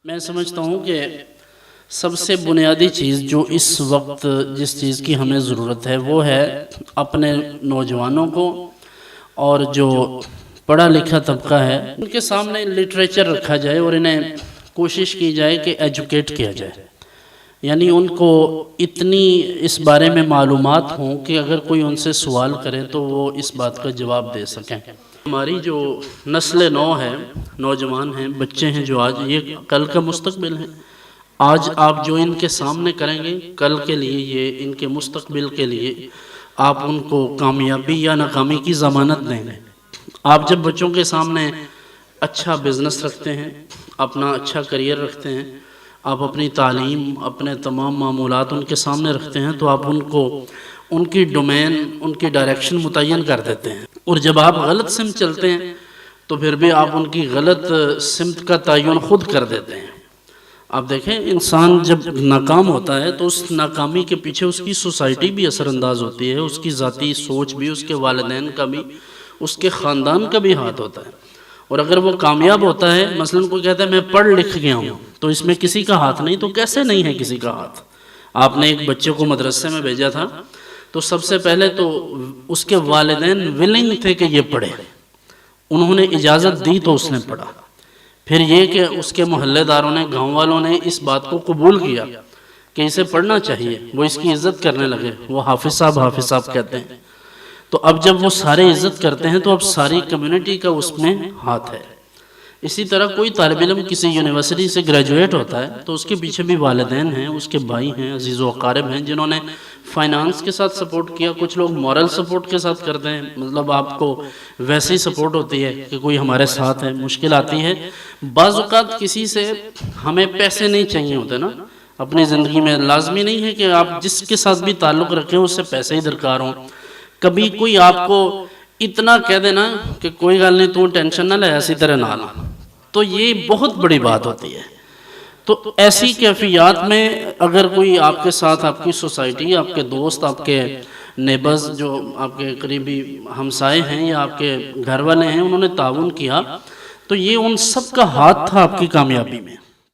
میں سمجھتا ہوں کہ سب سے بنیادی چیز جو اس وقت جس چیز کی ہمیں ضرورت ہے وہ ہے اپنے نوجوانوں کو اور جو پڑھا لکھا طبقہ ہے ان کے سامنے لٹریچر رکھا جائے اور انہیں کوشش کی جائے کہ ایجوکیٹ کیا جائے، یعنی ان کو اتنی اس بارے میں معلومات ہوں کہ اگر کوئی ان سے سوال کرے تو وہ اس بات کا جواب دے سکیں۔ ہماری جو نسل نو ہے، نوجوان ہیں، بچے ہیں جو آج یہ کل کا مستقبل ہے، آج آپ جو ان کے سامنے کریں گے کل کے لیے یہ ان کے مستقبل کے لیے آپ ان کو کامیابی یا ناکامی کی ضمانت دیں گے۔ آپ جب بچوں کے سامنے اچھا بزنس رکھتے ہیں، اپنا اچھا کریئر رکھتے ہیں، آپ اپنی تعلیم، اپنے تمام معمولات ان کے سامنے رکھتے ہیں تو آپ ان کو ان کی ڈومین، ان کی ڈائریکشن متعین کر دیتے ہیں، اور جب آپ غلط سمت چلتے ہیں تو پھر بھی آپ ان کی غلط سمت کا تعین خود کر دیتے ہیں۔ آپ دیکھیں انسان جب ناکام ہوتا ہے تو اس ناکامی کے پیچھے اس کی سوسائٹی بھی اثر انداز ہوتی ہے، اس کی ذاتی سوچ بھی، اس کے والدین کا بھی، اس کے خاندان کا بھی ہاتھ ہوتا ہے۔ اور اگر وہ کامیاب ہوتا ہے، مثلاً کوئی کہتا ہے میں پڑھ لکھ گیا ہوں، تو اس میں کسی کا ہاتھ نہیں، تو کیسے نہیں ہے کسی کا ہاتھ؟ آپ نے ایک بچے کو مدرسے میں بھیجا تھا تو سب سے پہلے تو اس کے والدین ولنگ تھے کہ یہ پڑھے، انہوں نے اجازت دی تو اس نے پڑھا۔ پھر یہ کہ اس کے محلے داروں نے، گاؤں والوں نے اس بات کو قبول کیا کہ اسے پڑھنا چاہیے، وہ اس کی عزت کرنے لگے، وہ حافظ صاحب کہتے ہیں۔ تو اب جب وہ سارے عزت کرتے ہیں تو اب ساری کمیونٹی کا اس میں ہاتھ ہے۔ اسی طرح کوئی طالب علم کسی یونیورسٹی سے گریجویٹ ہوتا ہے تو اس کے پیچھے بھی والدین ہیں، اس کے بھائی ہیں، عزیز و اقارب ہیں جنہوں نے فائنانس کے ساتھ سپورٹ کیا، کچھ لوگ مورل سپورٹ کے ساتھ کرتے ہیں، مطلب آپ کو ویسے ہی سپورٹ ہوتی ہے کہ کوئی ہمارے ساتھ ہے، مشکل آتی ہے۔ بعض اوقات کسی سے ہمیں پیسے نہیں چاہیے ہوتے نا اپنی زندگی میں، لازمی نہیں ہے کہ آپ جس کے ساتھ بھی تعلق رکھیں اس سے پیسے ہی درکار ہوں۔ کبھی کوئی آپ کو اتنا کہہ دینا کہ کوئی گل نہیں تو ٹینشن نہ لے اسی طرح نہ لا، تو یہ بہت بڑی بات ہوتی ہے۔ تو ایسی کیفیات میں اگر کوئی آپ کے ساتھ، آپ کی سوسائٹی، آپ کے دوست، آپ کے نیبرز جو آپ کے قریبی ہمسائے ہیں یا آپ کے گھر والے ہیں، انہوں نے تعاون کیا تو یہ ان سب کا ہاتھ تھا آپ کی کامیابی میں۔